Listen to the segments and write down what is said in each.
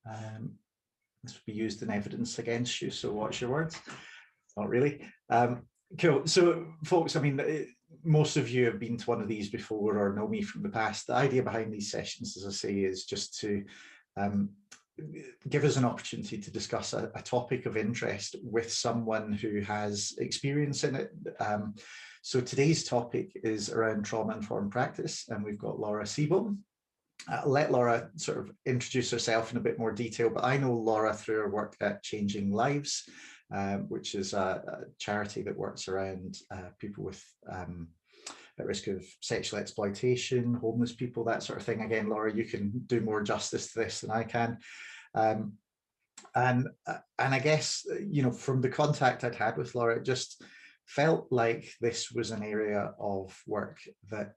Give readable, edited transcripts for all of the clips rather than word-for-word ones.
This will be used in evidence against you, so watch your words. Not really. Cool. So, folks, I mean, most of you have been to one of these before or know me from the past. The idea behind these sessions, as I say, is just to give us an opportunity to discuss a topic of interest with someone who has experience in it. So today's topic is around trauma-informed practice, and we've got Laura Seebohm. I'll let Laura sort of introduce herself in a bit more detail, but I know Laura through her work at Changing Lives, which is a charity that works around people with at risk of sexual exploitation, homeless people, that sort of thing. Again, Laura, you can do more justice to this than I can. And I guess, you know, from the contact I'd had with Laura, it just felt like this was an area of work that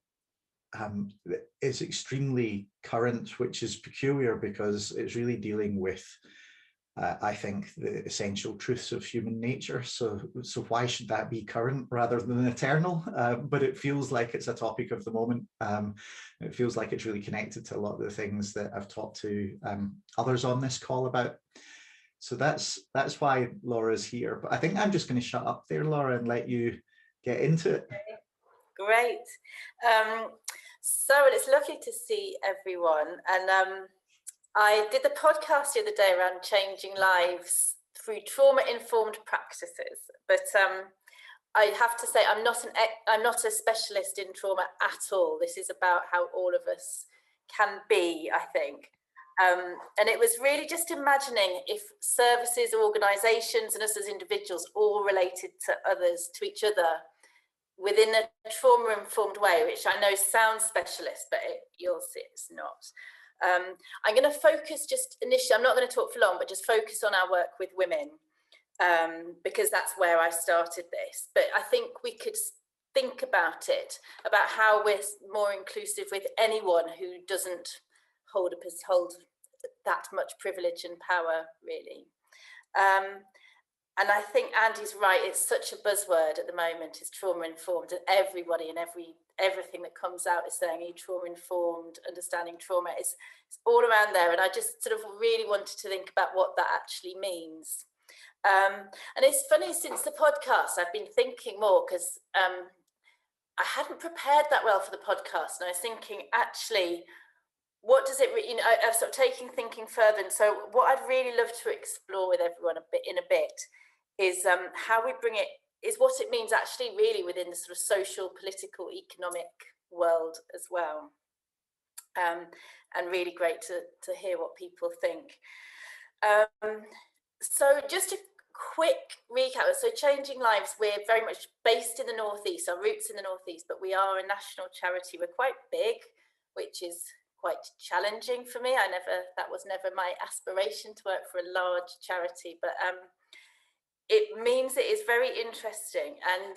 is extremely current, which is peculiar because it's really dealing with I think the essential truths of human nature. So why should that be current rather than eternal? But it feels like it's a topic of the moment. It feels like it's really connected to a lot of the things that I've talked to others on this call about. So that's why Laura's here. But I think I'm just going to shut up there, Laura, and let you get into it. Great. So it's lovely to see everyone. And I did the podcast the other day around changing lives through trauma-informed practices, but I have to say I'm not a specialist in trauma at all. This is about how all of us can be, I think. And it was really just imagining if services, organisations, and us as individuals all related to others, to each other, within a trauma-informed way, which I know sounds specialist, but you'll see it's not. I'm going to focus just initially, I'm not going to talk for long, but just focus on our work with women, because that's where I started this. But I think we could think about it, about how we're more inclusive with anyone who doesn't hold that much privilege and power, really. And I think Andy's right, it's such a buzzword at the moment, is trauma-informed, and everybody and everything that comes out is saying trauma-informed, understanding trauma, it's all around there. And I just sort of really wanted to think about what that actually means. And it's funny, since the podcast, I've been thinking more, because I hadn't prepared that well for the podcast, and I was thinking, actually, what does it, you know, I've sort of taken thinking further. And so what I'd really love to explore with everyone in a bit is how we bring it, is what it means actually really within the sort of social, political, economic world as well. And really great to hear what people think. So just a quick recap. So Changing Lives, we're very much based in the Northeast, our roots in the Northeast, but we are a national charity. We're quite big, which is quite challenging for me. That was never my aspiration to work for a large charity, but it means it is very interesting. And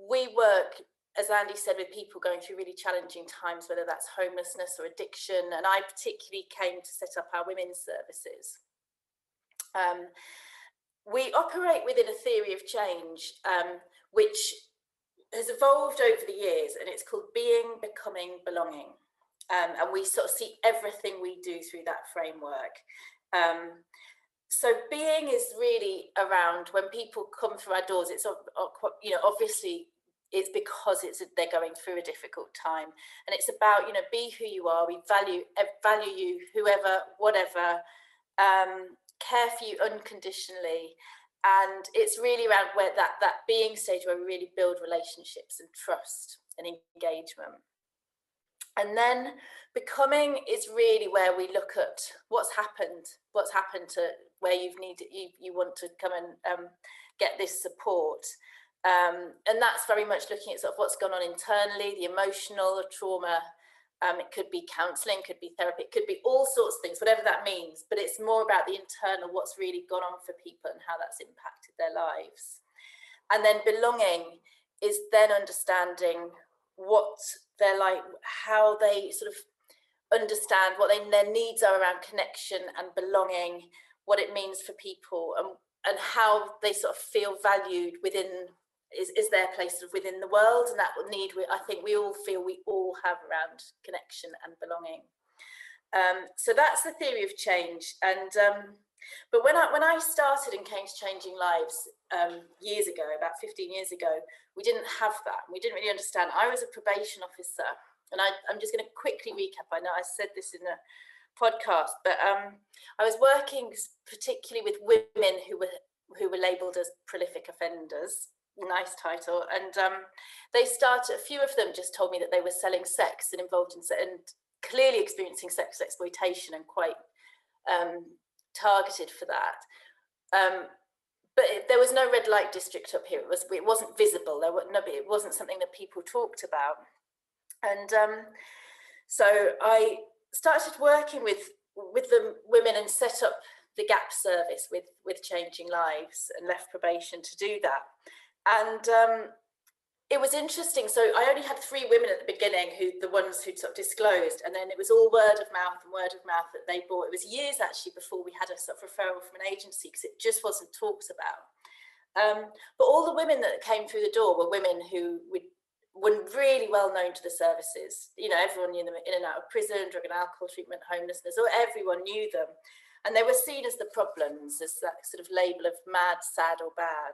we work, as Andy said, with people going through really challenging times, whether that's homelessness or addiction. And I particularly came to set up our women's services. We operate within a theory of change, which has evolved over the years, and it's called Being, Becoming, Belonging. And we sort of see everything we do through that framework. So being is really around when people come through our doors, it's, you know, obviously it's because they're going through a difficult time, and it's about, you know, be who you are. We value you, whoever, whatever, care for you unconditionally. And it's really around where that being stage where we really build relationships and trust and engagement. And then becoming is really where we look at what's happened to where you want to come and get this support. And that's very much looking at sort of what's gone on internally, the emotional, the trauma. It could be counselling, could be therapy, it could be all sorts of things, whatever that means. But it's more about the internal, what's really gone on for people and how that's impacted their lives. And then belonging is then understanding what they're like, how they sort of understand what their needs are around connection and belonging, what it means for people, and how they sort of feel valued within, is their place sort of within the world. And that need, I think we all feel we all have around connection and belonging. So that's the theory of change. And but when I started and came to Changing Lives years ago, about 15 years ago, we didn't have that. We didn't really understand. I was a probation officer, and I'm just going to quickly recap. I know I said this in a podcast, but I was working particularly with women who were labelled as prolific offenders. Nice title. And they started. A few of them just told me that they were selling sex and involved in and clearly experiencing sex exploitation and quite targeted for that. But there was no red light district up here. It wasn't visible. It wasn't something that people talked about. And so I started working with the women and set up the GAP service with Changing Lives, and left probation to do that. And it was interesting. So I only had 3 women at the beginning, the ones who'd sort of disclosed, and then it was all word of mouth that they brought. It was years actually before we had a sort of referral from an agency, because it just wasn't talked about. But all the women that came through the door were women who were really well known to the services. You know, everyone knew them in and out of prison, drug and alcohol treatment, homelessness, or everyone knew them. And they were seen as the problems, as that sort of label of mad, sad, or bad.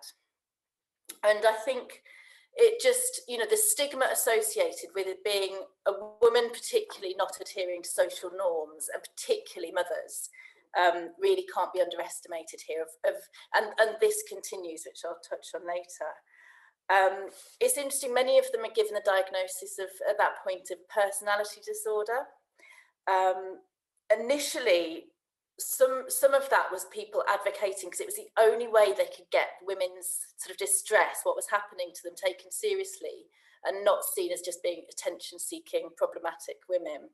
And I think it just, you know, the stigma associated with it being a woman particularly not adhering to social norms, and particularly mothers, really can't be underestimated here. And this continues, which I'll touch on later. It's interesting, many of them are given the diagnosis of, at that point, of personality disorder. Initially, some of that was people advocating, because it was the only way they could get women's sort of distress, what was happening to them, taken seriously, and not seen as just being attention-seeking, problematic women.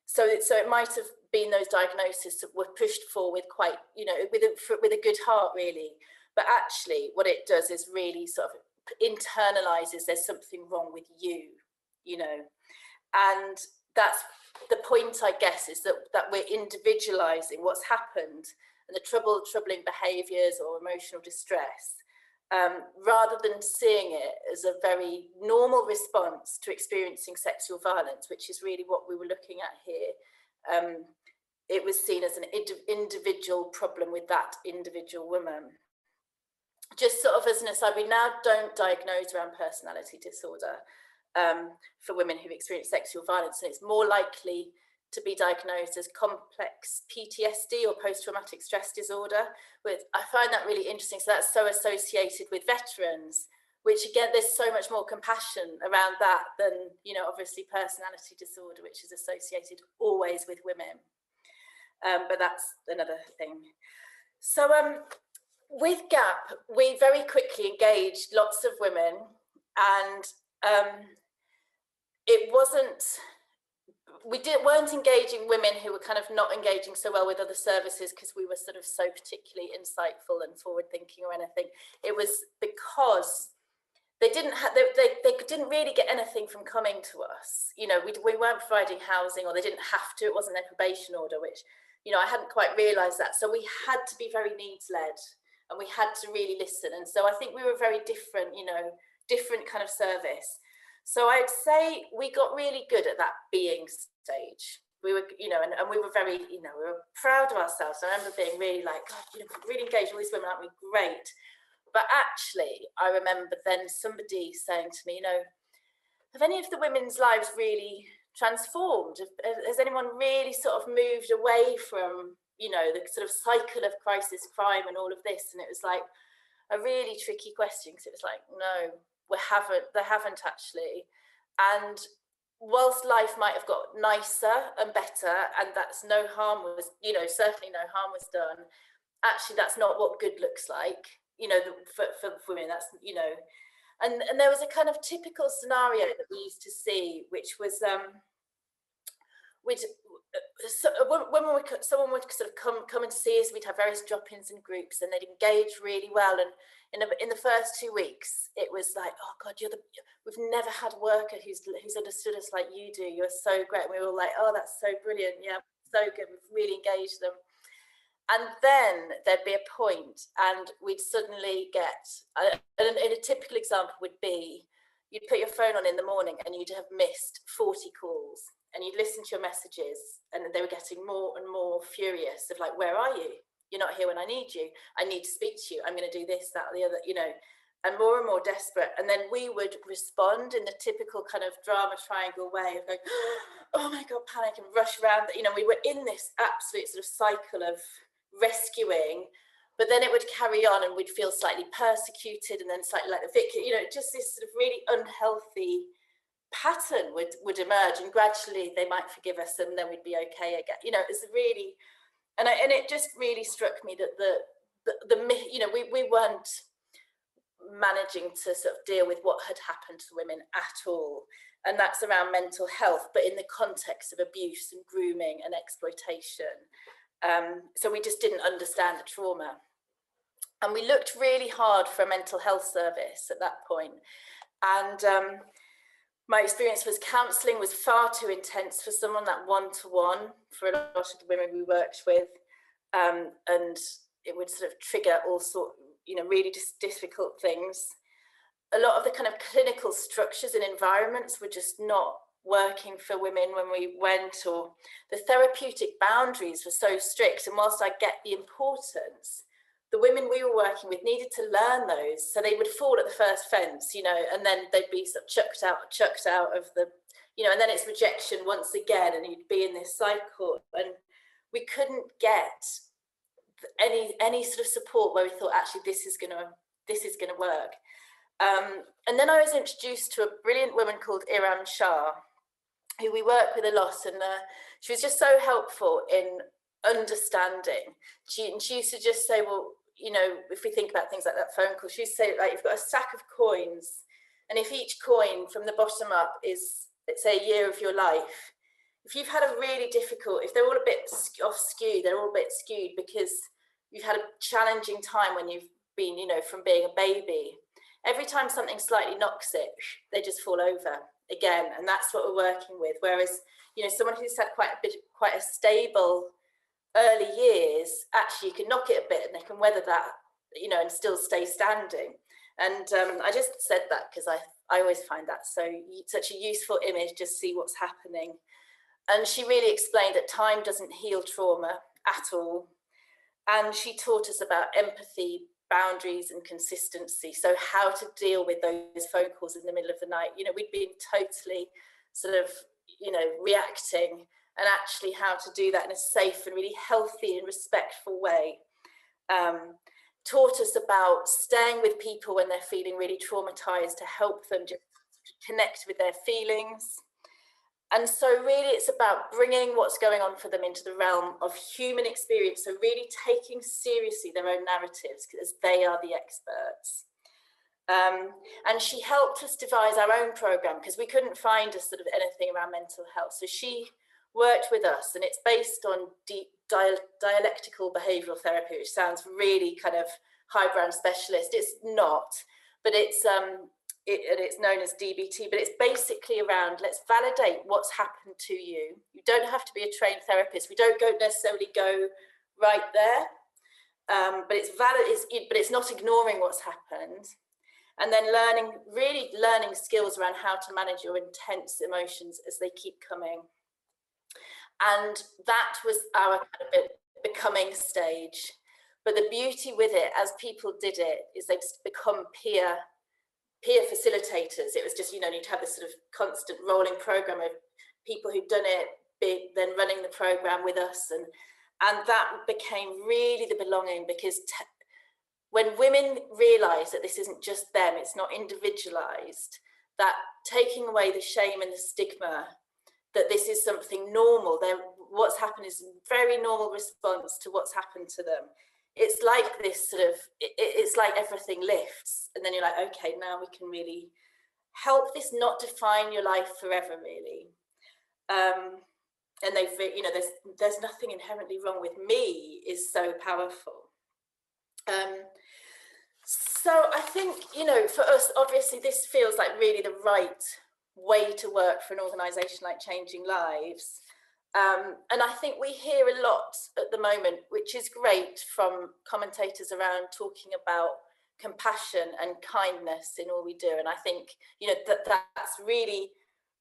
So it might have been those diagnoses that were pushed forward quite, you know, with a good heart, really. But actually, what it does is really sort of internalizes there's something wrong with you, you know, and that's the point, I guess, is that we're individualizing what's happened and the troubling behaviors or emotional distress, rather than seeing it as a very normal response to experiencing sexual violence, which is really what we were looking at here. It was seen as an individual problem with that individual woman. Just sort of as an aside, we now don't diagnose around personality disorder for women who've experienced sexual violence, and it's more likely to be diagnosed as complex PTSD or post-traumatic stress disorder. I find that really interesting. So that's so associated with veterans, which again, there's so much more compassion around that than, you know, obviously personality disorder, which is associated always with women. But that's another thing. So with GAP, we very quickly engaged lots of women, and we weren't engaging women who were kind of not engaging so well with other services because we were sort of so particularly insightful and forward thinking or anything. It was because they didn't really get anything from coming to us. You know, we weren't providing housing, or they didn't have to. It wasn't their probation order, which, you know, I hadn't quite realised that. So we had to be very needs led, and we had to really listen. And so I think we were very different, you know, different kind of service. So I'd say we got really good at that being stage. We were, you know, and we were very, you know, we were proud of ourselves. I remember being really like, God, you know, we're really engaged with all these women, aren't we? Great. But actually, I remember then somebody saying to me, you know, have any of the women's lives really transformed? Has anyone really sort of moved away from, you know, the sort of cycle of crisis, crime and all of this? And it was like a really tricky question, because it was like, no, they haven't actually. And whilst life might have got nicer and better, and that's no harm was, you know, certainly no harm was done, actually that's not what good looks like, you know, for women. That's, you know, and there was a kind of typical scenario that we used to see, which was someone would sort of come and see us. We'd have various drop-ins and groups, and they'd engage really well. And in the first 2 weeks, it was like, oh God, we've never had a worker who's understood us like you do. You're so great. And we were all like, oh, that's so brilliant. Yeah, so good. We've really engaged them. And then there'd be a point, and we'd suddenly get, and a typical example would be, you'd put your phone on in the morning and you'd have missed 40 calls. and you'd listen to your messages, and they were getting more and more furious of like, where are you? You're not here when I need you. I need to speak to you. I'm going to do this, that, or the other, you know, and more desperate. And then we would respond in the typical kind of drama triangle way of going, oh my God, panic, and rush around. You know, we were in this absolute sort of cycle of rescuing, but then it would carry on and we'd feel slightly persecuted and then slightly like the victim, you know, just this sort of really unhealthy pattern would emerge, and gradually they might forgive us and then we'd be okay again. You know, it's really, and it just really struck me that the you know, we weren't managing to sort of deal with what had happened to women at all. And that's around mental health, but in the context of abuse and grooming and exploitation. So we just didn't understand the trauma. And we looked really hard for a mental health service at that point. And my experience was counselling was far too intense for someone, that one-to-one, for a lot of the women we worked with. And it would sort of trigger all sorts, you know, really just difficult things. A lot of the kind of clinical structures and environments were just not working for women when we went, or the therapeutic boundaries were so strict. And whilst I get the importance, the women we were working with needed to learn those, so they would fall at the first fence, you know, and then they'd be sort of chucked out of the, you know, and then it's rejection once again, and you'd be in this cycle. And we couldn't get any sort of support where we thought, actually, this is gonna work. And then I was introduced to a brilliant woman called Iram Shah, who we work with a lot, and she was just so helpful in understanding. She used to just say, well, you know, if we think about things like that phone call, she used to say, like, you've got a stack of coins, and if each coin from the bottom up is, let's say, a year of your life, if you've had a really difficult, if they're all a bit off skewed, they're all a bit skewed because you've had a challenging time when you've been, you know, from being a baby. Every time something slightly knocks it, they just fall over again. And that's what we're working with. Whereas, you know, someone who's had quite a stable early years, actually you can knock it a bit and they can weather that, you know, and still stay standing. And I just said that because I always find that such a useful image, just see what's happening. And she really explained that time doesn't heal trauma at all. And she taught us about empathy, boundaries, and consistency. So how to deal with those phone calls in the middle of the night. You know, we'd been totally sort of, you know, reacting, and actually how to do that in a safe and really healthy and respectful way. Taught us about staying with people when they're feeling really traumatized to help them just connect with their feelings. And so really it's about bringing what's going on for them into the realm of human experience. So really taking seriously their own narratives, because they are the experts. And she helped us devise our own program, because we couldn't find sort of anything around mental health. So she worked with us, and it's based on dialectical behavioural therapy, which sounds really kind of highbrow specialist. It's not, but it's known as DBT, but it's basically around, let's validate what's happened to you. You don't have to be a trained therapist. We don't necessarily go right there, but it's valid. But it's not ignoring what's happened, and then learning skills around how to manage your intense emotions as they keep coming. And that was our kind of becoming stage. But the beauty with it, as people did it, is they've become peer facilitators. It was just, you know, you'd have this sort of constant rolling program of people who'd done it, then running the program with us, and that became really the belonging, because when women realise that this isn't just them, it's not individualised, that taking away the shame and the stigma, that this is something normal, what's happened is a very normal response to what's happened to them. It's like this sort of, it's like everything lifts, and then you're like, okay, now we can really help this not define your life forever, really. And they've, you know, there's nothing inherently wrong with me is so powerful. So I think, you know, for us, obviously this feels like really the right way to work for an organisation like Changing Lives. And I think we hear a lot at the moment, which is great, from commentators around talking about compassion and kindness in all we do. And I think, you know, that's really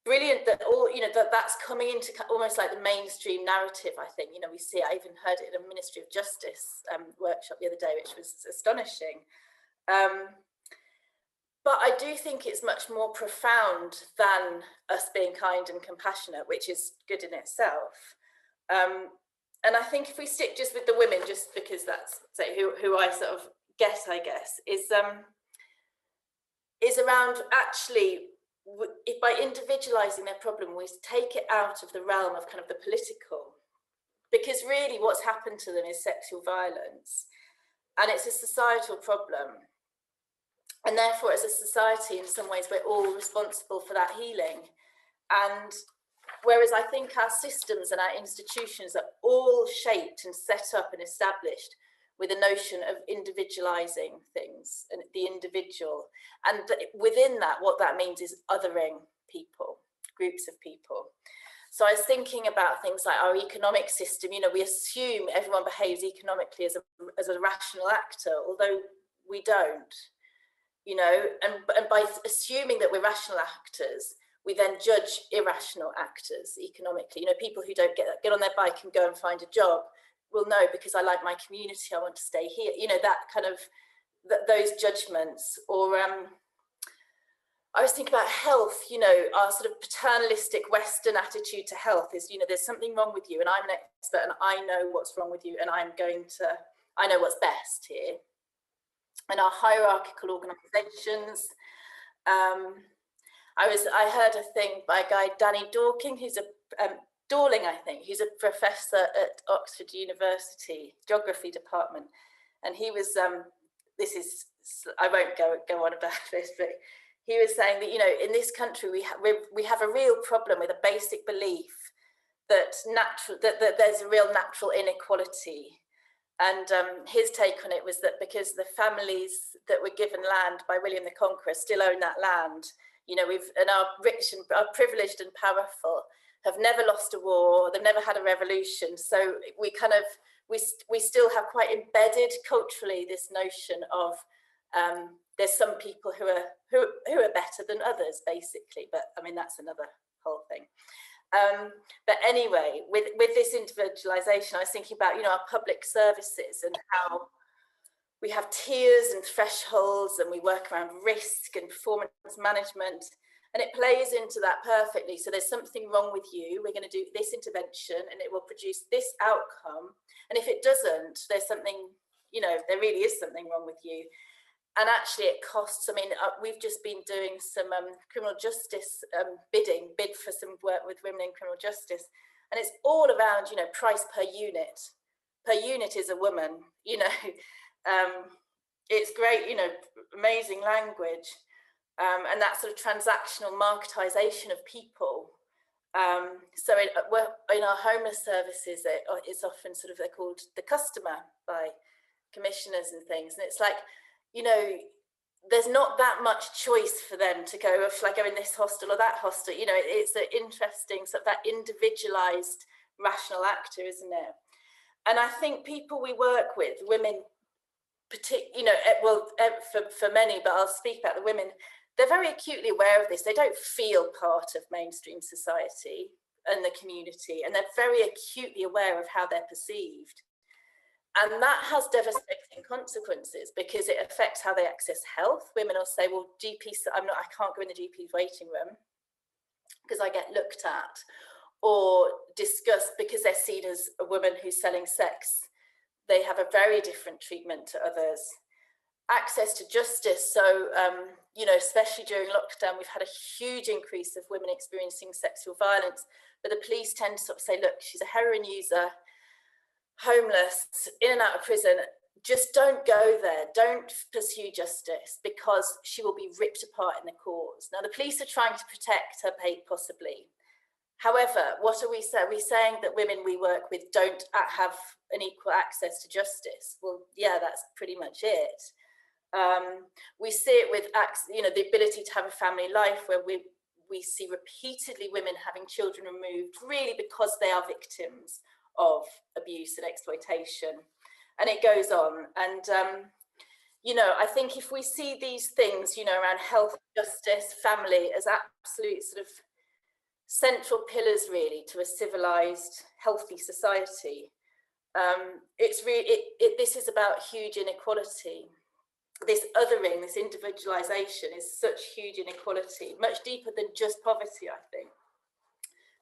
brilliant that all, you know, that's coming into almost like the mainstream narrative. I think, you know, we see it. I even heard it in a Ministry of Justice workshop the other day, which was astonishing. But I do think it's much more profound than us being kind and compassionate, which is good in itself. And I think if we stick just with the women, just because that's who I sort of guess, is around actually, if by individualizing their problem, we take it out of the realm of kind of the political, because really what's happened to them is sexual violence, and it's a societal problem. And therefore, as a society, in some ways, we're all responsible for that healing. And whereas I think our systems and our institutions are all shaped and set up and established with a notion of individualizing things and the individual. And within that, what that means is othering people, groups of people. So I was thinking about things like our economic system. You know, we assume everyone behaves economically as a rational actor, although we don't. You know, and by assuming that we're rational actors, we then judge irrational actors economically. You know, people who don't get on their bike and go and find a job will know, because I like my community, I want to stay here. You know, that kind of those judgments. Or I was thinking about health. You know, our sort of paternalistic Western attitude to health is, you know, there's something wrong with you, and I'm an expert, and I know what's wrong with you, and I know what's best here. And our hierarchical organisations. I heard a thing by a guy, Danny Dorking, who's Dorling, I think, who's a professor at Oxford University, geography department. And he was, I won't go on about this, but he was saying that, you know, in this country, we have a real problem with a basic belief that there's a real natural inequality. And his take on it was that because the families that were given land by William the Conqueror still own that land, you know, and our rich and our privileged and powerful have never lost a war, they've never had a revolution. So we kind of, we still have quite embedded culturally this notion of there's some people who are better than others, basically. But I mean, that's another whole thing. But anyway, with this individualization, I was thinking about, you know, our public services and how we have tiers and thresholds, and we work around risk and performance management, and it plays into that perfectly. So there's something wrong with you, we're going to do this intervention and it will produce this outcome. And if it doesn't, there's something, you know, there really is something wrong with you. And actually it costs, I mean, we've just been doing some criminal justice bid for some work with women in criminal justice. And it's all around, you know, price per unit. Per unit is a woman, you know. It's great, you know, amazing language. And that sort of transactional marketization of people. So in our homeless services, it's often sort of, they're called the customer by commissioners and things. And it's like, you know, there's not that much choice for them to go, oh, shall I go in this hostel or that hostel? You know, it's an interesting sort of that individualized rational actor, isn't it? And I think people we work with, women, you know, well, for many, but I'll speak about the women, they're very acutely aware of this. They don't feel part of mainstream society and the community, and they're very acutely aware of how they're perceived. And that has devastating consequences because it affects how they access health. Women will say, well, GPs, I can't go in the GP's waiting room because I get looked at, or discussed because they're seen as a woman who's selling sex. They have a very different treatment to others. Access to justice. So, you know, especially during lockdown, we've had a huge increase of women experiencing sexual violence, but the police tend to sort of say, look, she's a heroin user, homeless, in and out of prison, just don't go there, don't pursue justice, because she will be ripped apart in the courts. Now, the police are trying to protect her, possibly. However, what are we saying? Are we saying that women we work with don't have an equal access to justice? Well, yeah, that's pretty much it. We see it with, you know, the ability to have a family life, where we see repeatedly women having children removed, really because they are victims of abuse and exploitation, and it goes on. And you know, I think if we see these things, you know, around health, justice, family as absolute sort of central pillars really to a civilized, healthy society. This is about huge inequality. This othering, this individualization is such huge inequality, much deeper than just poverty, I think.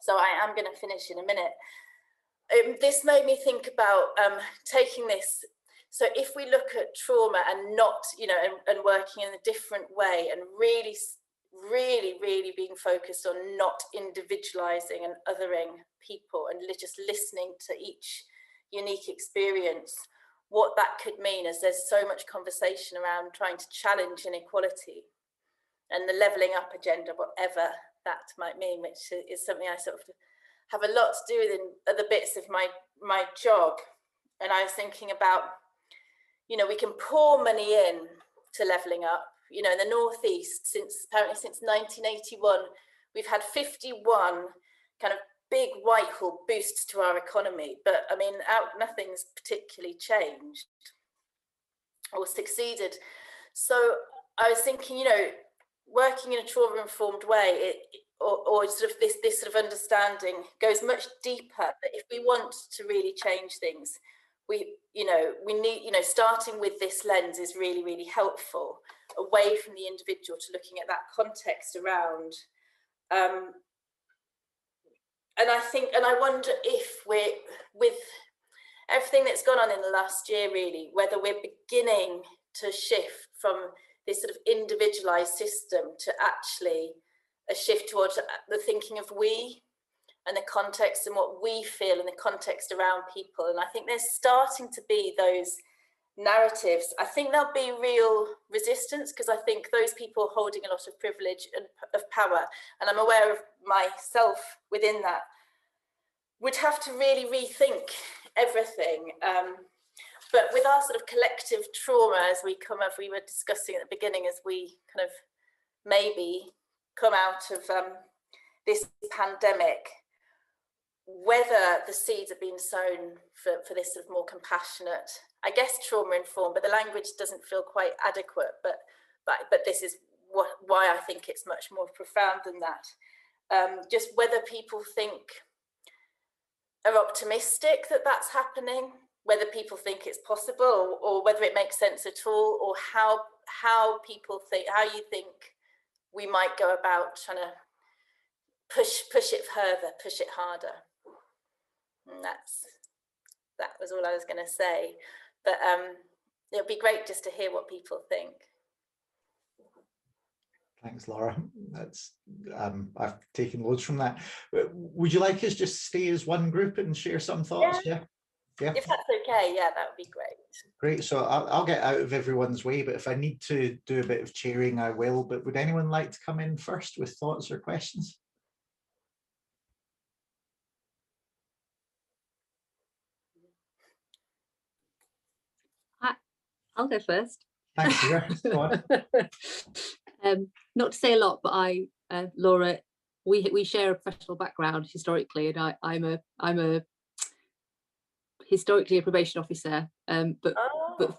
So I am going to finish in a minute. This made me think about taking this. So if we look at trauma and not, and working in a different way, and really being focused on not individualizing and othering people, and just listening to each unique experience, what that could mean, as there's so much conversation around trying to challenge inequality and the levelling up agenda, whatever that might mean, which is something I sort of have a lot to do with in other bits of my job. And I was thinking about, we can pour money in to levelling up. In the Northeast, apparently since 1981, we've had 51 kind of big Whitehall boosts to our economy, but I mean, nothing's particularly changed or succeeded. So I was thinking, working in a trauma-informed way, or sort of this sort of understanding goes much deeper. That if we want to really change things, we need, starting with this lens is really, really helpful, away from the individual to looking at that context around. And I wonder if with everything that's gone on in the last year, really, whether we're beginning to shift from this sort of individualized system to actually a shift towards the thinking of we and the context and what we feel in the context around people. And I think there's starting to be those narratives. I think there'll be real resistance, because I think those people holding a lot of privilege and of power, and I'm aware of myself within that, would have to really rethink everything. But with our sort of collective trauma, as we were discussing at the beginning, as we kind of maybe come out of this pandemic, whether the seeds have been sown for this sort of more compassionate, I guess, trauma-informed, but the language doesn't feel quite adequate. But this is why I think it's much more profound than that. Just whether people are optimistic that that's happening, whether people think it's possible, or whether it makes sense at all, or how people think, how you think we might go about trying to push it further, push it harder. And that was all I was going to say. But it'll be great just to hear what people think. Thanks, Laura. That's I've taken loads from that. Would you like us just to stay as one group and share some thoughts? Yeah. If that's okay, yeah, that would be great. Great. So I'll get out of everyone's way, but if I need to do a bit of chairing, I will. But would anyone like to come in first with thoughts or questions? I'll go first. Thanks, Laura. Go on. Not to say a lot, but Laura, we share a professional background historically, and I'm a historically a probation officer, but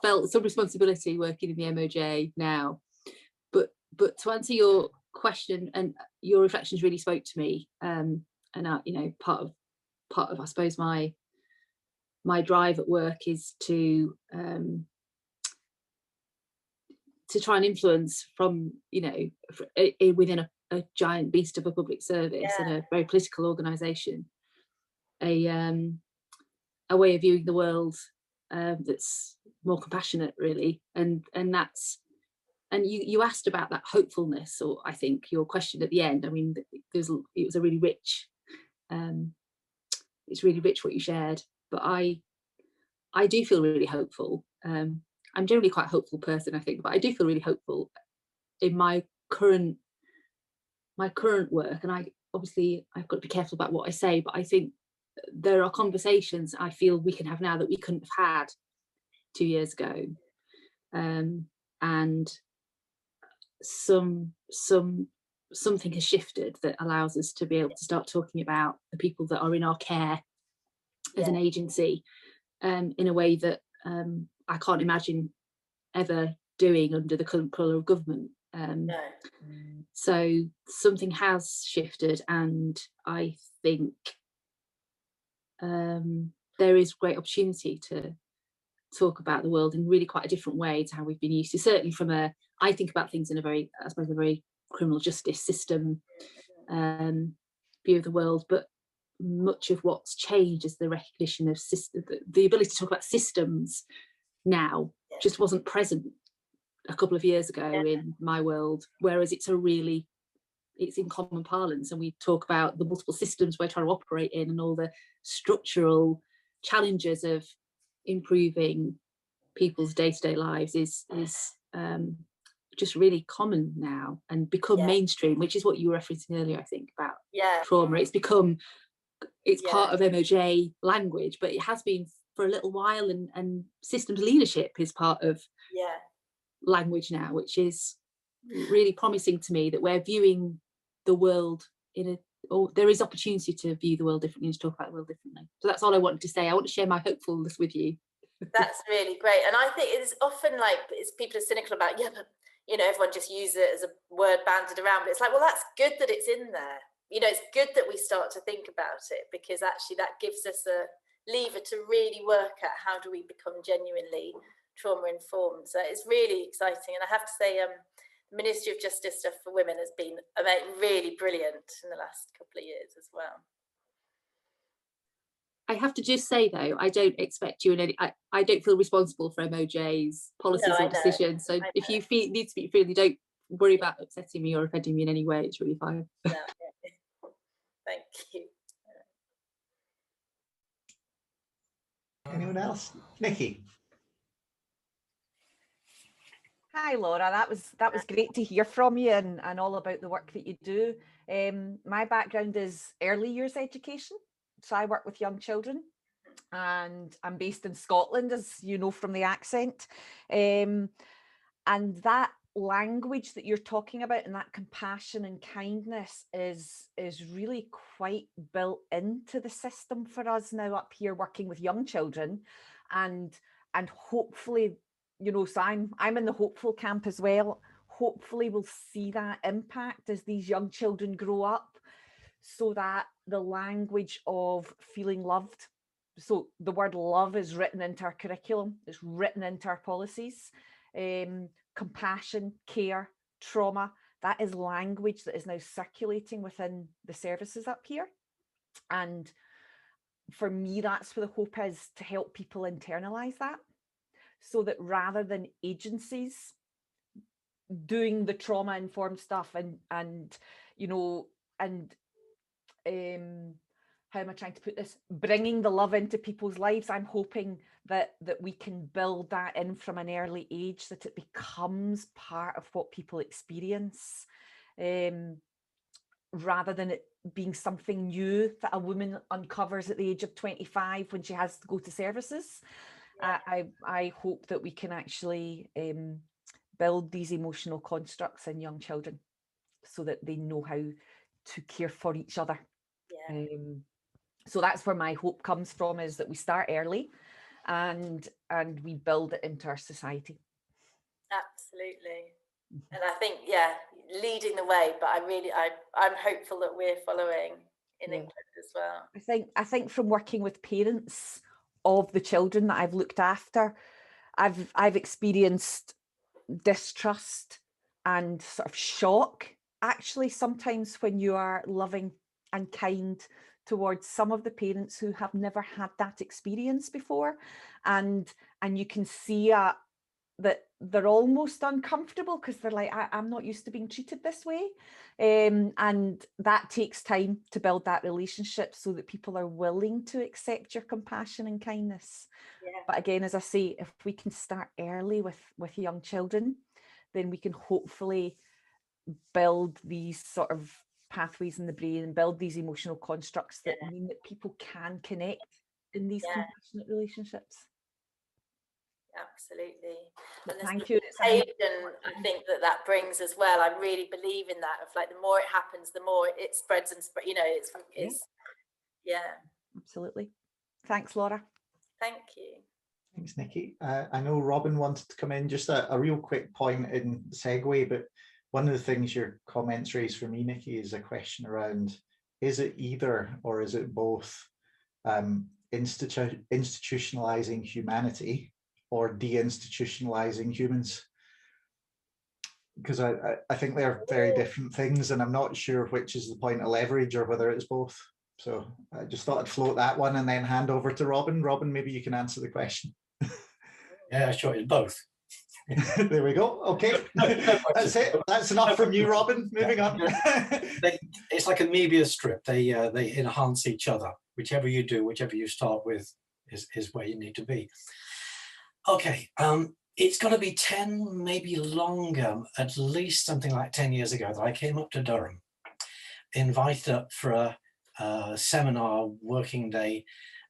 felt some responsibility working in the MOJ now. But to answer your question, and your reflections really spoke to me, and part of I suppose my drive at work is to try and influence from within a giant beast of a public service and a very political organisation, a way of viewing the world that's more compassionate, really, and you asked about that hopefulness, or I think your question at the end. I mean, it was a really rich. It's really rich what you shared, but I do feel really hopeful. I'm generally quite a hopeful person, I think, but I do feel really hopeful in my current work. And I've got to be careful about what I say, but I think there are conversations I feel we can have now that we couldn't have had 2 years ago, and something has shifted that allows us to be able to start talking about the people that are in our care as an agency, in a way that I can't imagine ever doing under the current colour of government. So something has shifted, and I think there is great opportunity to talk about the world in really quite a different way to how we've been used to. Certainly from I think about things in a very, I suppose, a very criminal justice system view of the world, but much of what's changed is the recognition of the ability to talk about systems now just wasn't present a couple of years ago in my world, whereas it's in common parlance, and we talk about the multiple systems we're trying to operate in and all the structural challenges of improving people's day-to-day lives is just really common now and become mainstream, which is what you were referencing earlier, I think, about trauma. It's part of MOJ language, but it has been for a little while, and systems leadership is part of language now, which is really promising to me, that we're viewing the world there is opportunity to view the world differently and to talk about the world differently. So that's all I wanted to say. I want to share my hopefulness with you. That's really great. And I think it's often people are cynical about, but everyone just uses it as a word banded around, but it's like, well, that's good that it's in there. It's good that we start to think about it, because actually that gives us a lever to really work at how do we become genuinely trauma informed. So it's really exciting. And I have to say, the Ministry of Justice stuff for women has been really brilliant in the last couple of years as well. I have to just say, though, I don't expect you in any. I don't feel responsible for MOJ's policies or decisions. So if you need to speak freely, don't worry about upsetting me or offending me in any way. It's really fine. Yeah. Thank you. Anyone else? Nikki. Hi Laura, that was great to hear from you and all about the work that you do. My background is early years education, so I work with young children, and I'm based in Scotland, as you know from the accent, and that language that you're talking about and that compassion and kindness is really quite built into the system for us now up here working with young children, and hopefully, so I'm in the hopeful camp as well. Hopefully we'll see that impact as these young children grow up, so that the language of feeling loved, so the word love is written into our curriculum, it's written into our policies, compassion, care, trauma, that is language that is now circulating within the services up here. And for me, that's where the hope is, to help people internalize that, so that rather than agencies doing the trauma informed stuff and how am I trying to put this, bringing the love into people's lives, I'm hoping that we can build that in from an early age, that it becomes part of what people experience, rather than it being something new that a woman uncovers at the age of 25 when she has to go to services. I hope that we can actually build these emotional constructs in young children, so that they know how to care for each other. So that's where my hope comes from, is that we start early and we build it into our society. Absolutely. And I think, leading the way, but I'm hopeful that we're following in England as well. I think from working with parents of the children that I've looked after, I've experienced distrust and sort of shock, actually, sometimes when you are loving and kind towards some of the parents who have never had that experience before, and you can see that they're almost uncomfortable because they're like, I'm not used to being treated this way, and that takes time to build that relationship so that people are willing to accept your compassion and kindness. But again, as I say, if we can start early with young children, then we can hopefully build these sort of pathways in the brain and build these emotional constructs that mean that people can connect in these compassionate relationships. Absolutely. And thank you. I think that brings as well. I really believe in that, of like, the more it happens, the more it spreads and spread, Absolutely. Thanks, Laura. Thank you. Thanks, Nikki. I know Robin wanted to come in, just a real quick point in segue, but one of the things your comments raised for me, Nikki, is a question around, is it either or is it both institutionalizing humanity or deinstitutionalizing humans? Because I think they're very different things, and I'm not sure which is the point of leverage or whether it's both. So I just thought I'd float that one and then hand over to Robin. Robin, maybe you can answer the question. Yeah, sure, it's both. There we go. Okay, that's it. That's enough from you, Robin. Moving on. It's like a Mebius strip. They enhance each other. Whichever you do, whichever you start with, is where you need to be. Okay. It's got to be 10, maybe longer, at least something like 10 years ago, that I came up to Durham, invited up for a seminar working day,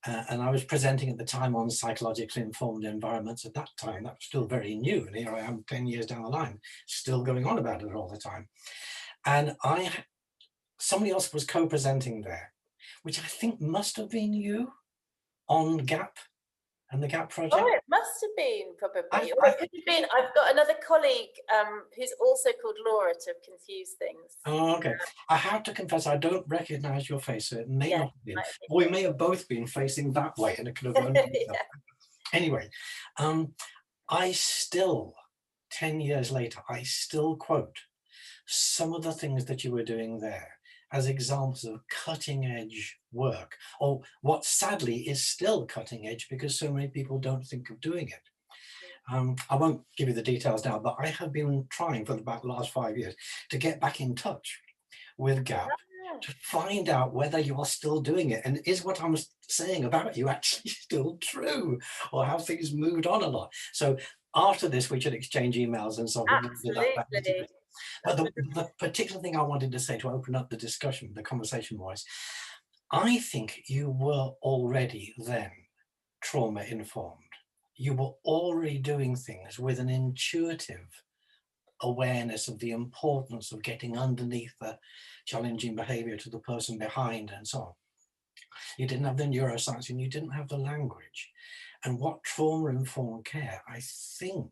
and I was presenting at the time on psychologically informed environments. At that time, that was still very new, and here I am 10 years down the line, still going on about it all the time. And somebody else was co-presenting there, which I think must have been you, on GAP and the GAP project. Oh, it must have been, probably. Or it could have been. I've got another colleague who's also called Laura, to confuse things. Oh, okay. I have to confess, I don't recognize your face, so it may not have been. Or we may have both been facing that way, and it could have only been Anyway, I still, 10 years later, I still quote some of the things that you were doing there as examples of cutting edge work, or what sadly is still cutting edge because so many people don't think of doing it. I won't give you the details now, but I have been trying for about the last 5 years to get back in touch with GAP to find out whether you are still doing it, and is what I'm saying about you actually still true, or have things moved on a lot. So after this, we should exchange emails and so on. Absolutely. But the particular thing I wanted to say to open up the discussion, the conversation was, I think you were already then trauma informed. You were already doing things with an intuitive awareness of the importance of getting underneath the challenging behavior to the person behind and so on. You didn't have the neuroscience and you didn't have the language. And what trauma-informed care, I think,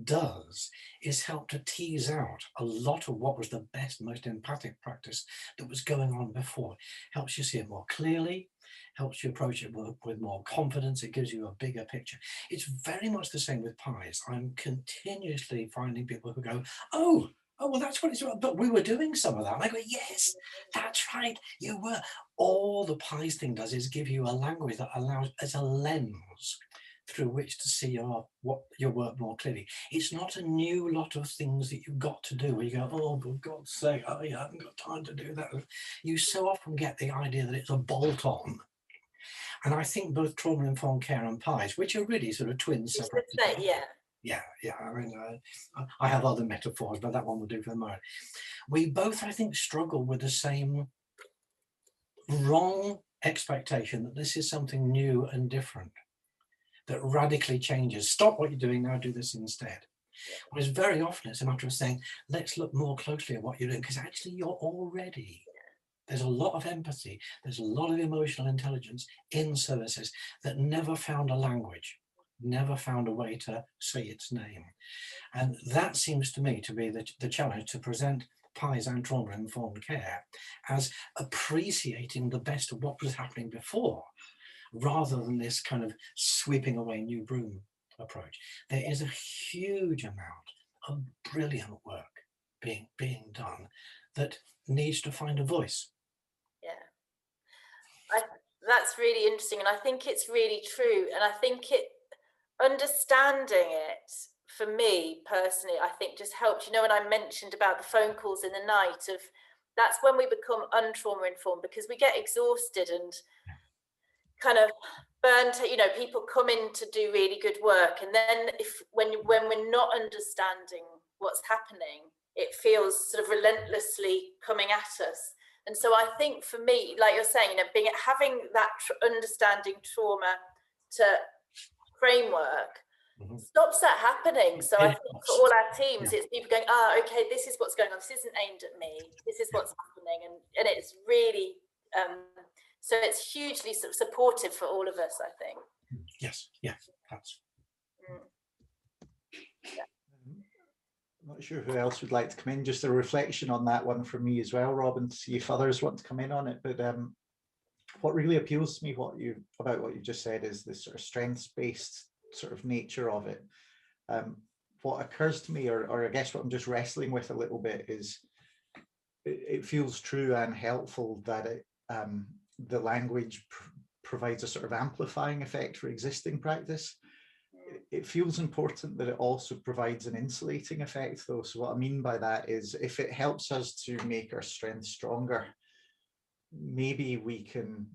does is help to tease out a lot of what was the best, most empathic practice that was going on before. Helps you see it more clearly, helps you approach it with more confidence. It gives you a bigger picture. It's very much the same with pies. I'm continuously finding people who go, oh, well, that's what it's about. But we were doing some of that. And I go, yes, that's right, you were. All the pies thing does is give you a language that allows, as a lens through which to see your work more clearly. It's not a new lot of things that you've got to do where you go, oh, for God's sake, I haven't got time to do that. You so often get the idea that it's a bolt-on. And I think both trauma-informed care and pies, which are really sort of twins separate. Yeah. I mean, I have other metaphors, but that one will do for the moment. We both, I think, struggle with the same wrong expectation that this is something new and different, that radically changes. Stop what you're doing now, do this instead. Whereas very often it's a matter of saying, let's look more closely at what you're doing, because actually you're already, there's a lot of empathy, there's a lot of emotional intelligence in services that never found a language, never found a way to say its name. And that seems to me to be the challenge, to present pies and trauma-informed care as appreciating the best of what was happening before, rather than this kind of sweeping away new broom approach. There is a huge amount of brilliant work being done that needs to find a voice. Yeah, that's really interesting, and I think it's really true. And I think understanding it, for me personally, I think just helped. You know, when I mentioned about the phone calls in the night, that's when we become untrauma informed, because we get exhausted and kind of burnt. You know, people come in to do really good work, and then when we're not understanding what's happening, it feels sort of relentlessly coming at us. And so I think for me, like you're saying, you know, having that understanding trauma to framework stops that happening. So I think for all our teams, it's people going, okay, this is what's going on. This isn't aimed at me. This is what's happening, and it's really. So it's hugely supportive for all of us, I think. Yes, that's. not sure who else would like to come in. Just a reflection on that one from me as well, Robin, to see if others want to come in on it. But what really appeals to me about what you just said is this sort of strengths-based sort of nature of it. What occurs to me, or I guess what I'm just wrestling with a little bit, is it feels true and helpful that the language provides a sort of amplifying effect for existing practice. It feels important that it also provides an insulating effect, though. So what I mean by that is, if it helps us to make our strengths stronger, maybe we can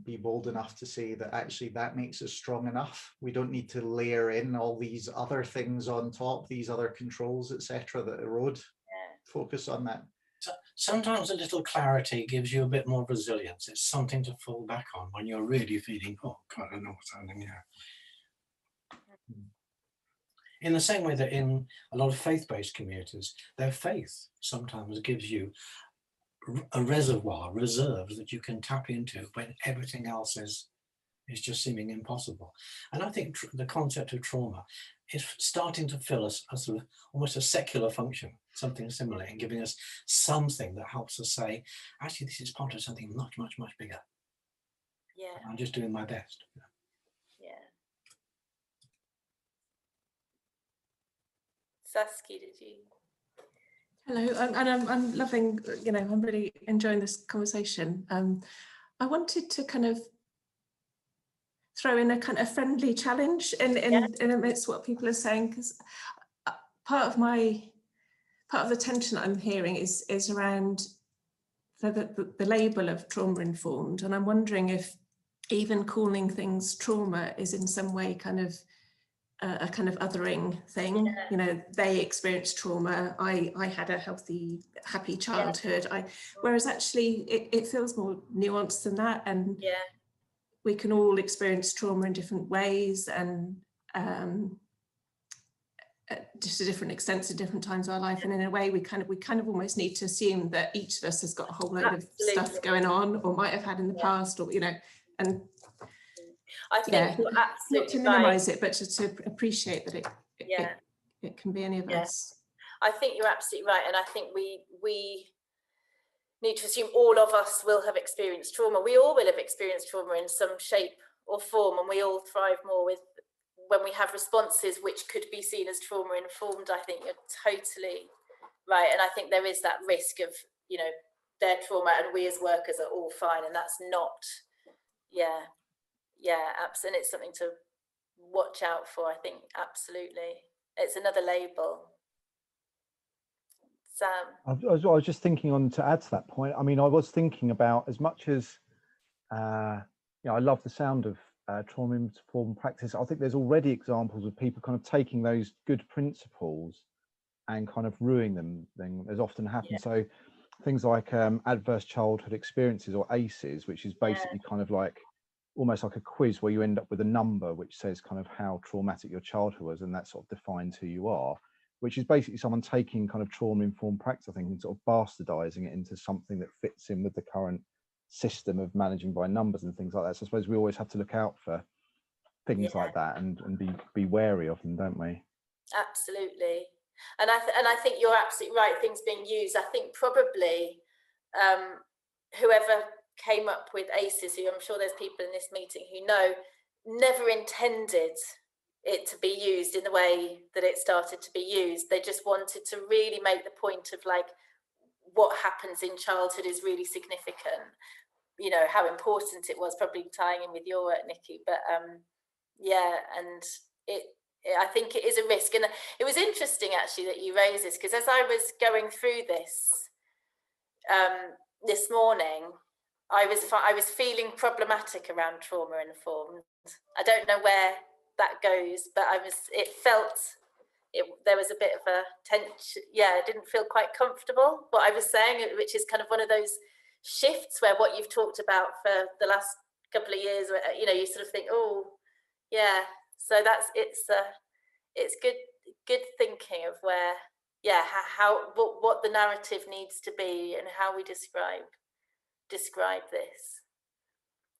be bold enough to say that actually that makes us strong enough. We don't need to layer in all these other things on top, these other controls, etc., that erode focus on that. So sometimes a little clarity gives you a bit more resilience. It's something to fall back on when you're really feeling, oh God, I don't know what's happening here. In the same way that in a lot of faith-based communities, their faith sometimes gives you a reservoir, reserves that you can tap into when everything else is just seeming impossible. And I think the concept of trauma is starting to fill us a sort of almost a secular function, something similar, in giving us something that helps us say, actually, this is part of something much, much, much bigger. Yeah. I'm just doing my best. Yeah. Saskia, did you? Hello, and I'm loving, I'm really enjoying this conversation. I wanted to kind of throw in a kind of friendly challenge in amidst what people are saying, because part of the tension I'm hearing is around the label of trauma informed, and I'm wondering if even calling things trauma is in some way kind of a kind of othering thing. They experienced trauma, I had a healthy, happy childhood. Whereas actually it feels more nuanced than that, and we can all experience trauma in different ways, and just to different extents at different times of our life. And in a way, we kind of almost need to assume that each of us has got a whole load of stuff going on, or might have had in the past, or and I think you're absolutely not to minimise it, but to appreciate that it can be any of us. I think you're absolutely right, and I think we need to assume all of us will have experienced trauma. We all will have experienced trauma in some shape or form, and we all thrive more when we have responses which could be seen as trauma informed. I think you're totally right, and I think there is that risk of their trauma and we as workers are all fine, and that's not. Absolutely, it's something to watch out for. I think absolutely, it's another label. Sam, I was just thinking on to add to that point. I mean, I was thinking about, as much as I love the sound of trauma-informed practice, I think there's already examples of people kind of taking those good principles and kind of ruining them, as often happens. So things like adverse childhood experiences, or ACEs, which is basically kind of like almost like a quiz where you end up with a number which says kind of how traumatic your childhood was, and that sort of defines who you are, which is basically someone taking kind of trauma-informed practice, I think, and sort of bastardizing it into something that fits in with the current system of managing by numbers and things like that. So I suppose we always have to look out for things like that and be wary of them, don't we? Absolutely. And I think you're absolutely right, things being used. I think probably whoever came up with ACEs, who I'm sure there's people in this meeting who know, never intended it to be used in the way that it started to be used. They just wanted to really make the point of like, what happens in childhood is really significant, how important it was, probably tying in with your work, Nikki, but and I think it is a risk. And it was interesting actually that you raised this, because as I was going through this this morning, I was feeling problematic around trauma informed. I don't know where that goes, but there was a bit of a tension. I didn't feel quite comfortable what I was saying, which is kind of one of those shifts where what you've talked about for the last couple of years, where you sort of think, so it's good thinking of where what the narrative needs to be and how we describe this,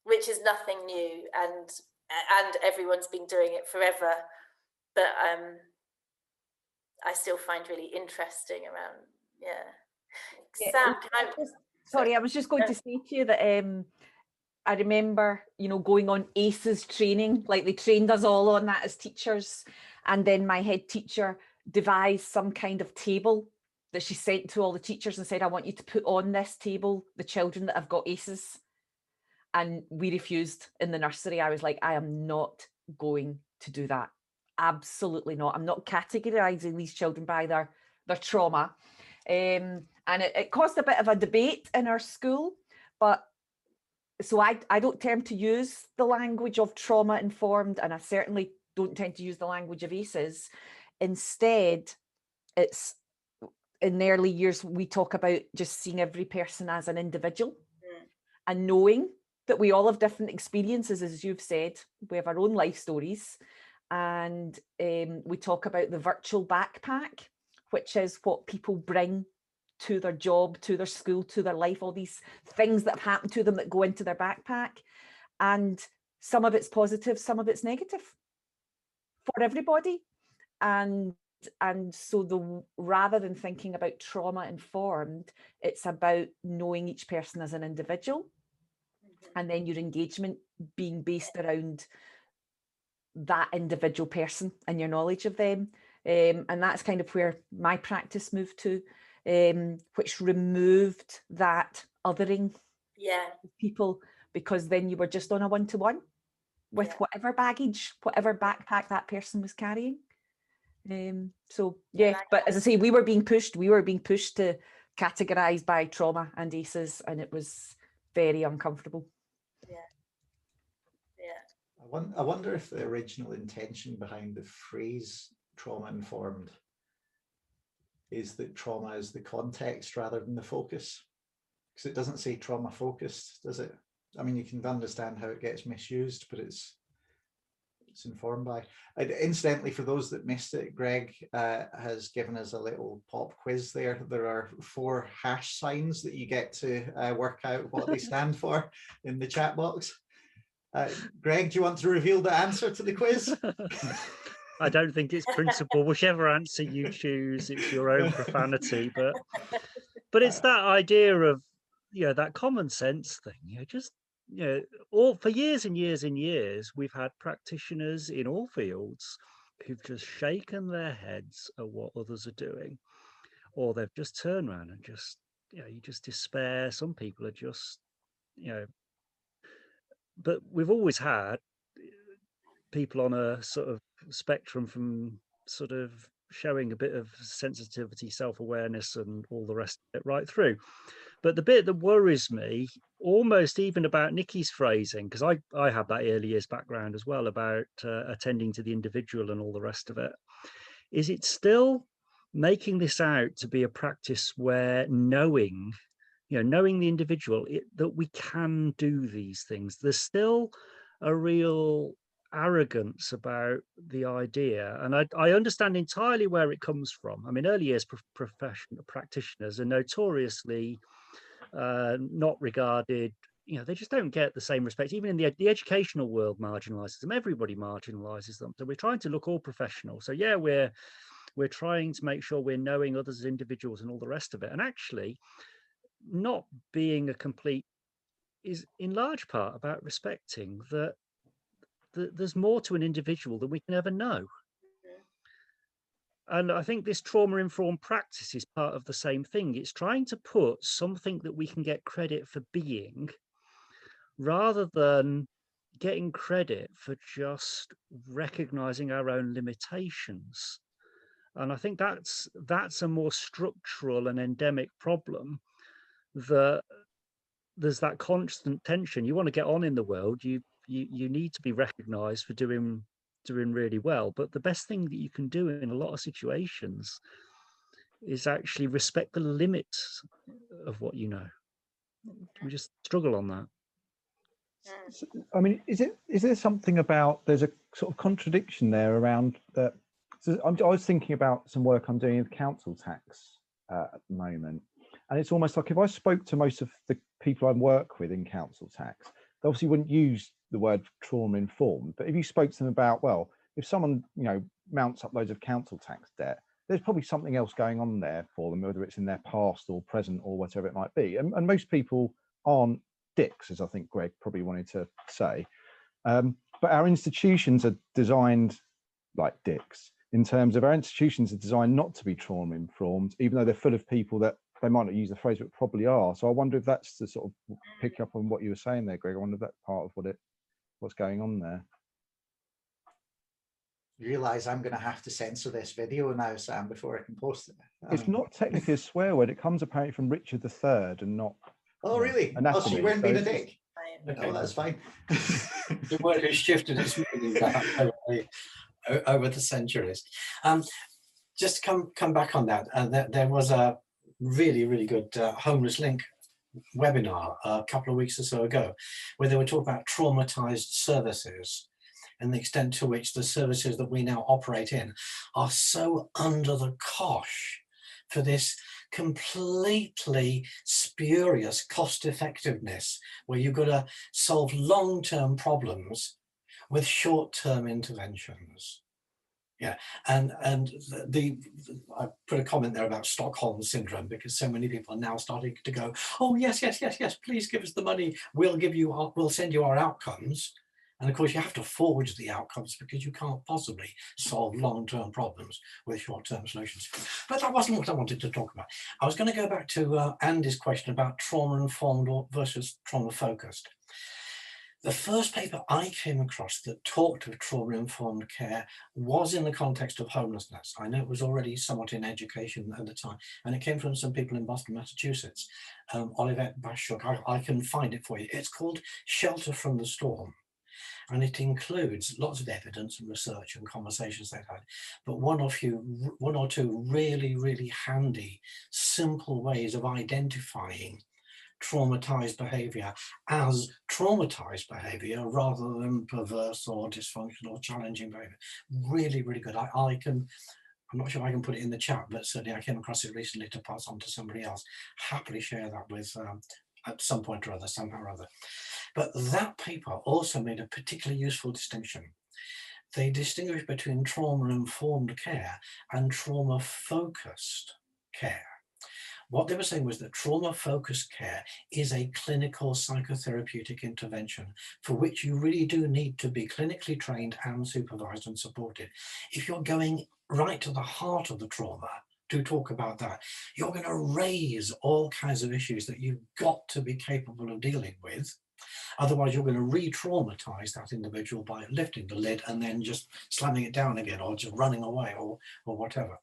which is nothing new, and everyone's been doing it forever, but I still find really interesting around. Yeah. Yeah, Sam, sorry, I was just going to say to you that I remember, going on ACEs training, like they trained us all on that as teachers. And then my head teacher devised some kind of table that she sent to all the teachers and said, I want you to put on this table the children that have got ACEs. And we refused in the nursery. I was like, I am not going to do that. Absolutely not. I'm not categorizing these children by their trauma. And it caused a bit of a debate in our school, but so I don't tend to use the language of trauma informed, and I certainly don't tend to use the language of ACEs. Instead, it's in the early years, we talk about just seeing every person as an individual and knowing that we all have different experiences, as you've said. We have our own life stories. And we talk about the virtual backpack, which is what people bring to their job, to their school, to their life, all these things that have happened to them that go into their backpack. And some of it's positive, some of it's negative for everybody. And so rather than thinking about trauma informed, it's about knowing each person as an individual, and then your engagement being based around that individual person and your knowledge of them. And that's kind of where my practice moved to, which removed that othering people, because then you were just on a one-to-one with whatever baggage, whatever backpack that person was carrying. So yeah, but as I say, we were being pushed to categorize by trauma and ACEs, and it was very uncomfortable. I wonder if the original intention behind the phrase trauma informed is that trauma is the context rather than the focus, because it doesn't say trauma focused, does it? I mean, you can understand how it gets misused, but it's informed by. Incidentally, for those that missed it, Greg has given us a little pop quiz there. There are 4 hash signs that you get to work out what they stand for in the chat box. Greg, do you want to reveal the answer to the quiz? I don't think it's principle. Whichever answer you choose, it's your own profanity. But it's that idea of, that common sense thing. All for years and years and years, we've had practitioners in all fields who've just shaken their heads at what others are doing, or they've just turned around and just, you just despair. Some people are just, but we've always had people on a sort of spectrum from sort of showing a bit of sensitivity, self-awareness and all the rest of it right through. But the bit that worries me, almost even about Nikki's phrasing, because I have that early years background as well about attending to the individual and all the rest of it, is it's still making this out to be a practice where knowing the individual, that we can do these things. There's still a real arrogance about the idea, and I understand entirely where it comes from. I mean, early years professional practitioners are notoriously not regarded, they just don't get the same respect. Even in the educational world marginalizes them. Everybody marginalizes them. So we're trying to look all professional. So yeah, we're trying to make sure we're knowing others as individuals and all the rest of it. And actually, not being a complete is in large part about respecting that there's more to an individual than we can ever know. And I think this trauma-informed practice is part of the same thing. It's trying to put something that we can get credit for being, rather than getting credit for just recognizing our own limitations. And I think that's a more structural and endemic problem, that there's that constant tension. You want to get on in the world, you need to be recognized for doing really well, but the best thing that you can do in a lot of situations is actually respect the limits of what you know. We just struggle on that. I mean, is there something about, there's a sort of contradiction there around that? So I was thinking about some work I'm doing with council tax at the moment, and it's almost like if I spoke to most of the people I work with in council tax, they obviously wouldn't use the word trauma informed, but if you spoke to them about, well, if someone mounts up loads of council tax debt, there's probably something else going on there for them, whether it's in their past or present or whatever it might be. And most people aren't dicks, as I think Greg probably wanted to say. But our institutions are designed like dicks, in terms of our institutions are designed not to be trauma-informed, even though they're full of people that they might not use the phrase, but probably are. So I wonder if that's to sort of pick up on what you were saying there, Greg. I wonder if that's part of what's going on there. Realise I'm going to have to censor this video now, Sam, before I can post it. It's not technically a swear word. It comes apparently from Richard III and not. Oh, really? Anatomy. Oh, so you weren't being a dick. Okay. Oh, that's fine. The word has shifted its meaning over the centuries. Just to come back on that, there was a really good Homeless Link webinar a couple of weeks or so ago, where they were talking about traumatized services and the extent to which the services that we now operate in are so under the cosh for this completely spurious cost effectiveness, where you've got to solve long-term problems with short-term interventions. Yeah, and I put a comment there about Stockholm syndrome, because so many people are now starting to go, oh yes, please give us the money, we'll send you our outcomes. And of course you have to forge the outcomes, because you can't possibly solve long-term problems with short-term solutions. But that wasn't what I wanted to talk about. I was going to go back to Andy's question about trauma-informed versus trauma-focused. The first paper I came across that talked of trauma-informed care was in the context of homelessness. I know it was already somewhat in education at the time, and it came from some people in Boston, Massachusetts. Olivette Bashuk, I can find it for you. It's called Shelter from the Storm, and it includes lots of evidence and research and conversations they've had, but one or two really handy, simple ways of identifying traumatized behavior as traumatized behavior rather than perverse or dysfunctional or challenging behavior. Really good. I'm not sure I can put it in the chat, but certainly I came across it recently to pass on to somebody else. Happily share that with at some point or other, somehow or other. But that paper also made a particularly useful distinction. They distinguish between trauma-informed care and trauma-focused care. What they were saying was that trauma-focused care is a clinical psychotherapeutic intervention for which you really do need to be clinically trained and supervised and supported. If you're going right to the heart of the trauma to talk about that, you're going to raise all kinds of issues that you've got to be capable of dealing with. Otherwise, you're going to re-traumatize that individual by lifting the lid and then just slamming it down again, or just running away, or whatever.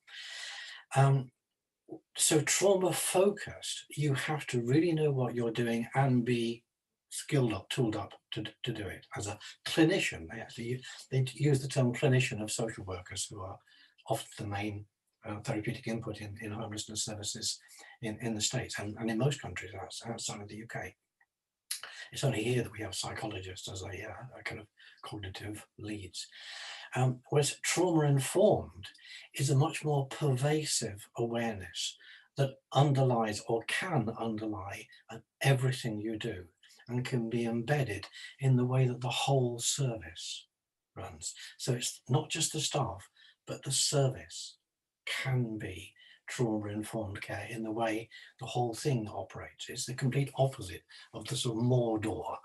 So trauma-focused, you have to really know what you're doing and be skilled up, tooled up to do it. As a clinician, they use the term clinician of social workers, who are often the main therapeutic input in homelessness services in the States and in most countries outside of the UK. It's only here that we have psychologists as a kind of cognitive leads. Whereas trauma-informed is a much more pervasive awareness that underlies or can underlie everything you do, and can be embedded in the way that the whole service runs. So it's not just the staff, but the service can be trauma-informed care in the way the whole thing operates. It's the complete opposite of the sort of Mordor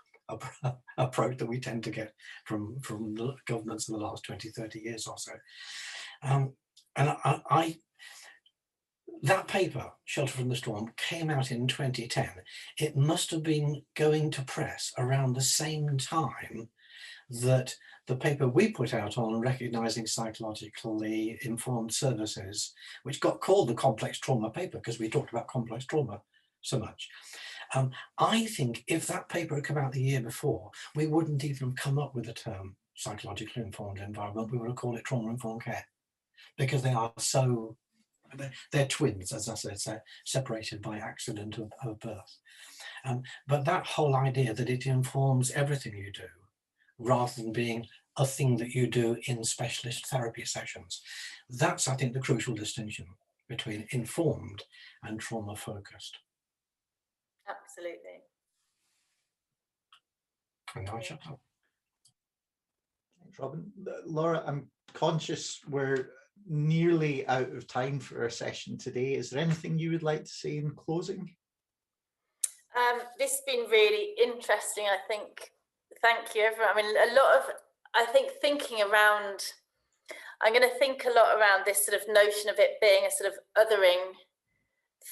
approach that we tend to get from the governments in the last 20, 30 years or so. And that paper, Shelter from the Storm, came out in 2010. It must have been going to press around the same time that the paper we put out on recognizing psychologically informed services, which got called the complex trauma paper because we talked about complex trauma so much. I think if that paper had come out the year before, we wouldn't even have come up with the term psychologically informed environment. We would have called it trauma-informed care, because they are so, they're twins, as I said, separated by accident of birth. But that whole idea that it informs everything you do, rather than being a thing that you do in specialist therapy sessions, that's, I think, the crucial distinction between informed and trauma-focused. Absolutely. And now I shut up. Thanks, Robin. Laura, I'm conscious we're nearly out of time for our session today. Is there anything you would like to say in closing? This has been really interesting, I think. Thank you, everyone. I mean, a lot of, I think, thinking around, I'm going to think a lot around this sort of notion of it being a sort of othering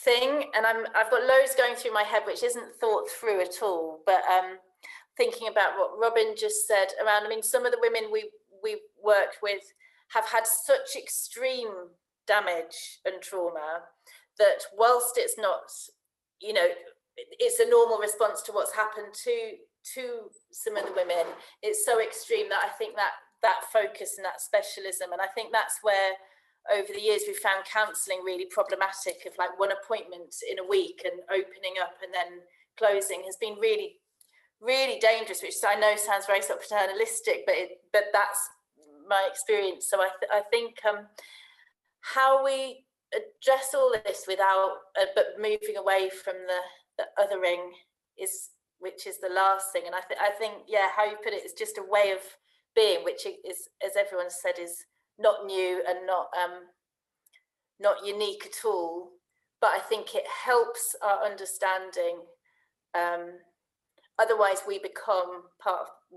thing. And I've got loads going through my head, which isn't thought through at all. But thinking about what Robin just said around, I mean, some of the women we worked with have had such extreme damage and trauma that whilst it's not, you know, it's a normal response to what's happened to some of the women, it's so extreme that I think that focus and that specialism, and I think that's where over the years we've found counselling really problematic, of like one appointment in a week and opening up and then closing has been really, really dangerous, which I know sounds very sort of paternalistic, but that's my experience. So I think how we address all this without but moving away from the othering is, which is the last thing. And I think, yeah, how you put it is just a way of being, which is, as everyone said, is not new and not unique at all. But I think it helps our understanding. Otherwise, we become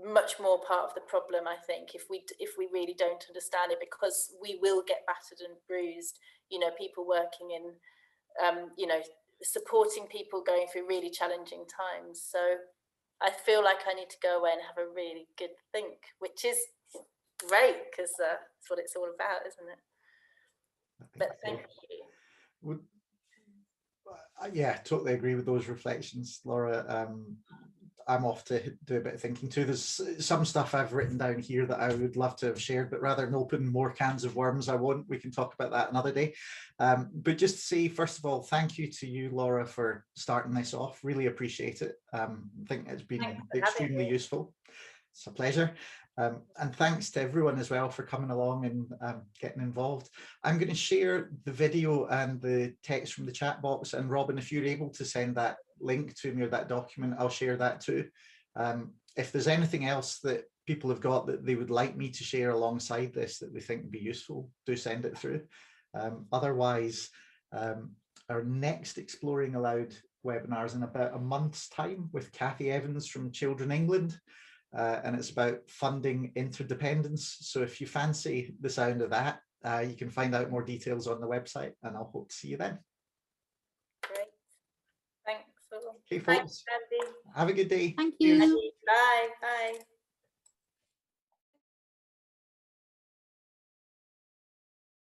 much more part of the problem, I think, if we really don't understand it, because we will get battered and bruised. You know, people working in, you know, supporting people going through really challenging times. So I feel like I need to go away and have a really good think, which is great, because that's what it's all about, isn't it? But thank you. Yeah, totally agree with those reflections, Laura. I'm off to do a bit of thinking too. There's some stuff I've written down here that I would love to have shared, but rather than open more cans of worms, I won't. We can talk about that another day. But just to say, first of all, thank you to you, Laura, for starting this off. Really appreciate it. I think it's been extremely useful. It's a pleasure. And thanks to everyone as well for coming along and getting involved. I'm going to share the video and the text from the chat box, and Robin, if you're able to send that link to me or that document, I'll share that too. If there's anything else that people have got that they would like me to share alongside this that they think would be useful, do send it through. Otherwise, our next Exploring ALOUD webinar is in about a month's time with Cathy Evans from Children England. And it's about funding interdependence. So if you fancy the sound of that, you can find out more details on the website, and I'll hope to see you then. Great. Thanks. Okay, folks. Thanks, Andy. Have a good day. Thank you. Bye. Bye.